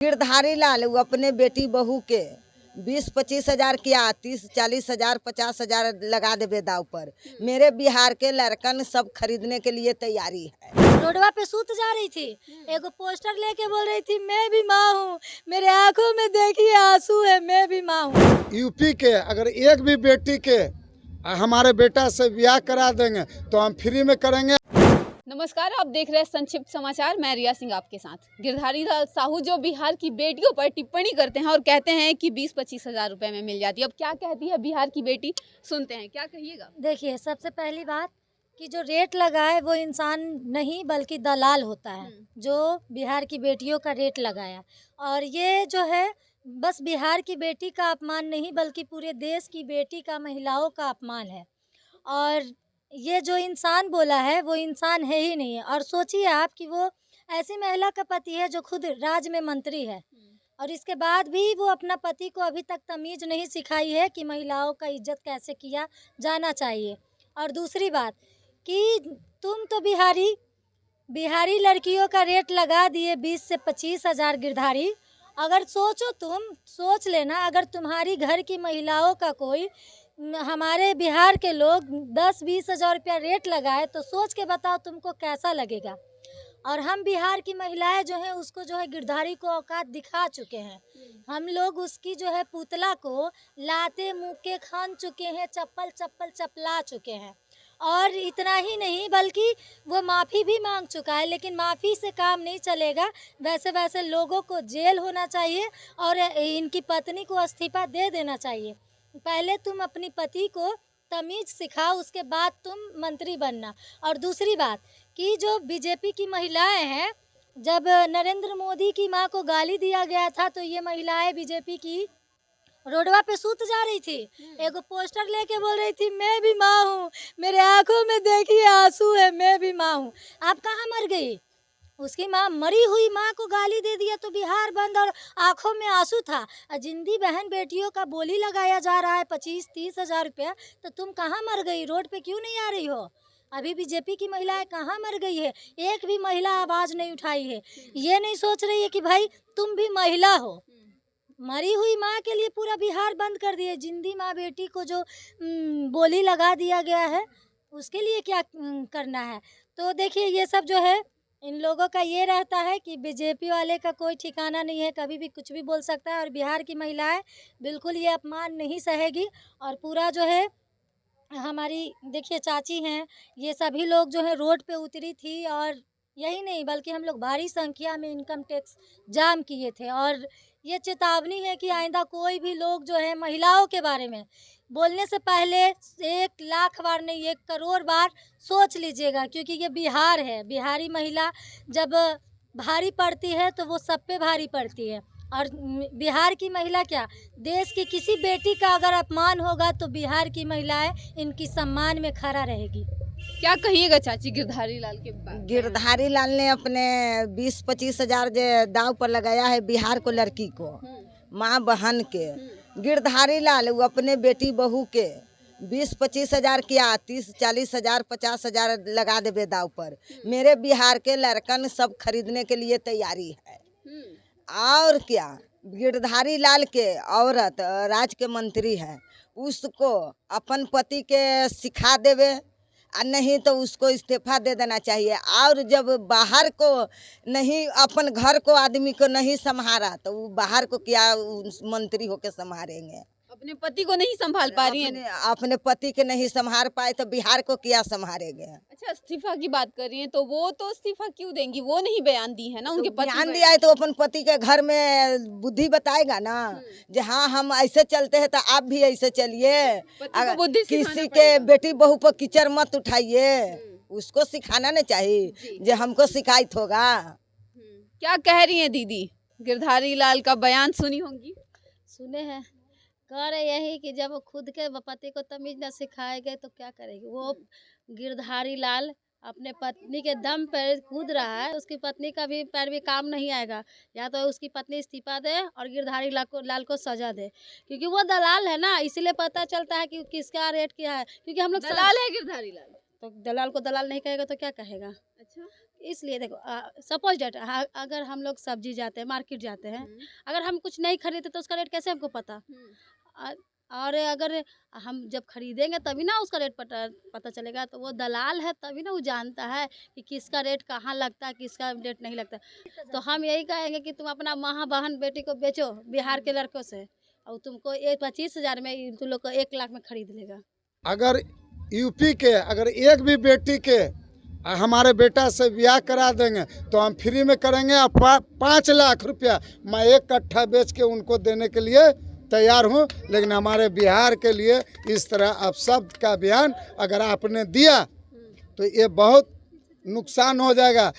गिरधारी लाल वो अपने बेटी बहू के 20-25 हजार किया, 30-40 हजार 50 हजार लगा देवे दाव पर। मेरे बिहार के लड़कन सब खरीदने के लिए तैयारी है। रोडवा पे सूत जा रही थी, एगो पोस्टर लेके बोल रही थी मैं भी माँ हूँ, मेरे आंखों में देखिए आंसू है, मैं भी माँ हूँ। यूपी के अगर एक भी बेटी के हमारे बेटा से ब्याह करा देंगे तो हम फ्री में करेंगे। नमस्कार, आप देख रहे हैं संक्षिप्त समाचार। मैं रिया सिंह आपके साथ। गिरधारी लाल साहू जो बिहार की बेटियों पर टिप्पणी करते हैं और कहते हैं कि 20-25 हजार रुपए में मिल जाती है। अब क्या कहती है बिहार की बेटी, सुनते हैं, क्या कहिएगा। देखिए, सबसे पहली बात कि जो रेट लगाए वो इंसान नहीं बल्कि दलाल होता है, जो बिहार की बेटियों का रेट लगाया। और ये जो है बस बिहार की बेटी का अपमान नहीं बल्कि पूरे देश की बेटी का, महिलाओं का अपमान है। और ये जो इंसान बोला है वो इंसान है ही नहीं है। और सोचिए आप कि वो ऐसी महिला का पति है जो खुद राज्य में मंत्री है और इसके बाद भी वो अपना पति को अभी तक तमीज़ नहीं सिखाई है कि महिलाओं का इज्जत कैसे किया जाना चाहिए। और दूसरी बात कि तुम तो बिहारी लड़कियों का रेट लगा दिए 20 से 25 हजार गिरधारी। अगर सोचो, तुम सोच लेना, अगर तुम्हारी घर की महिलाओं का कोई हमारे बिहार के लोग 10-20 हजार रुपया रेट लगाए तो सोच के बताओ तुमको कैसा लगेगा। और हम बिहार की महिलाएं जो हैं उसको जो है गिरधारी को औकात दिखा चुके हैं। हम लोग उसकी जो है पुतला को लाते मुक्के खान चुके हैं, चप्पल चपला चुके हैं। और इतना ही नहीं बल्कि वो माफ़ी भी मांग चुका है, लेकिन माफ़ी से काम नहीं चलेगा। वैसे लोगों को जेल होना चाहिए और इनकी पत्नी को इस्तीफा दे देना चाहिए। पहले तुम अपनी पति को तमीज़ सिखाओ, उसके बाद तुम मंत्री बनना। और दूसरी बात कि जो बीजेपी की महिलाएं हैं, जब नरेंद्र मोदी की मां को गाली दिया गया था तो ये महिलाएं बीजेपी की रोडवा पे सूत जा रही थी, एगो पोस्टर लेके बोल रही थी मैं भी माँ हूँ, मेरे आंखों में देखिए आंसू है, मैं भी माँ हूँ। आप कहाँ मर गई? उसकी माँ, मरी हुई माँ को गाली दे दिया तो बिहार बंद और आंखों में आंसू था। जिंदी बहन बेटियों का बोली लगाया जा रहा है 25-30 हजार रुपया, तो तुम कहाँ मर गई? रोड पे क्यों नहीं आ रही हो? अभी बीजेपी की महिलाएं कहाँ मर गई है? एक भी महिला आवाज़ नहीं उठाई है। ये नहीं सोच रही है कि भाई तुम भी महिला हो। मरी हुई माँ के लिए पूरा बिहार बंद कर दिए। जिंदी माँ बेटी को जो बोली लगा दिया गया है उसके लिए क्या करना है? तो देखिए, ये सब जो है इन लोगों का ये रहता है कि बीजेपी वाले का कोई ठिकाना नहीं है, कभी भी कुछ भी बोल सकता है। और बिहार की महिलाएं बिल्कुल ये अपमान नहीं सहेगी। और पूरा जो है हमारी देखिए चाची हैं, ये सभी लोग जो है रोड पे उतरी थी। और यही नहीं बल्कि हम लोग भारी संख्या में इनकम टैक्स जाम किए थे। और ये चेतावनी है कि आइंदा कोई भी लोग जो है महिलाओं के बारे में बोलने से पहले 1 लाख बार नहीं 1 करोड़ बार सोच लीजिएगा, क्योंकि ये बिहार है। बिहारी महिला जब भारी पड़ती है तो वो सब पे भारी पड़ती है। और बिहार की महिला क्या, देश की किसी बेटी का अगर अपमान होगा तो बिहार की महिलाएं इनकी सम्मान में खड़ा रहेगी। क्या कहिएगा चाची गिरधारी लाल के बारे? गिरधारी लाल ने अपने 20-25 हजार दाव पर लगाया है बिहार को, लड़की को, माँ बहन के। गिरधारी लाल वो अपने बेटी बहू के 20-25 हजार किया, 30-40 हजार 50 हजार लगा देवे दाव पर। मेरे बिहार के लड़कन सब खरीदने के लिए तैयारी है। और क्या, गिरधारी लाल के औरत राज्य के मंत्री है, उसको अपन पति के सिखा देवे और नहीं तो उसको इस्तीफा दे देना चाहिए। और जब बाहर को नहीं, अपन घर को आदमी को नहीं संभाला तो वो बाहर को क्या मंत्री होके संभालेंगे? अपने पति को नहीं संभाल पा रही हैं। अपने पति के नहीं संभाल पाए तो बिहार को क्या संभालेंगे? अच्छा, इस्तीफा की बात कर रही हैं तो वो तो इस्तीफा क्यों देंगी? वो नहीं बयान दी है ना, उनके पति बयान दिया है तो अपन पति के घर में बुद्धि बताएगा ना, जो हाँ हम ऐसे चलते हैं तो आप भी ऐसे चलिए। किसी के बेटी बहू पर कीचड़ मत उठाइए, उसको सिखाना नहीं चाहिए जो हमको शिकायत होगा। क्या कह रही हैं दीदी? गिरधारी लाल का बयान सुनी होंगी। सुने हैं, कह रहे यही कि जब खुद के पति को तमीज न सिखाएंगे तो क्या करेगी। वो गिरधारी लाल अपने पत्नी के दम पर कूद रहा है, उसकी पत्नी का भी पैर भी काम नहीं आएगा। या तो उसकी पत्नी इस्तीफा दे और गिरधारी लाल को सजा दे, क्योंकि वो दलाल है ना, इसलिए पता चलता है कि किसका रेट क्या है। क्योंकि हम लोग दलाल है गिरधारी लाल, तो दलाल को दलाल नहीं कहेगा तो क्या कहेगा? अच्छा, इसलिए देखो सपोज डेट अगर हम लोग सब्जी जाते हैं, मार्केट जाते हैं, अगर हम कुछ नहीं खरीदते तो उसका रेट कैसे हमको पता? और अगर हम जब खरीदेंगे तभी ना उसका रेट पता चलेगा। तो वो दलाल है तभी ना वो जानता है कि किसका रेट कहाँ लगता है, किसका रेट नहीं लगता। तो हम यही कहेंगे कि तुम अपना माँ बहन बेटी को बेचो बिहार के लड़कों से, और तुमको 25,000 में तुम लोग को 1 लाख में खरीद लेगा। अगर यूपी के अगर एक भी बेटी के हमारे बेटा से ब्याह करा देंगे तो हम फ्री में करेंगे। और 5 लाख रुपया मैं 1 कट्ठा बेच के उनको देने के लिए तैयार हूँ। लेकिन हमारे बिहार के लिए इस तरह अपशब्द का बयान अगर आपने दिया तो ये बहुत नुकसान हो जाएगा।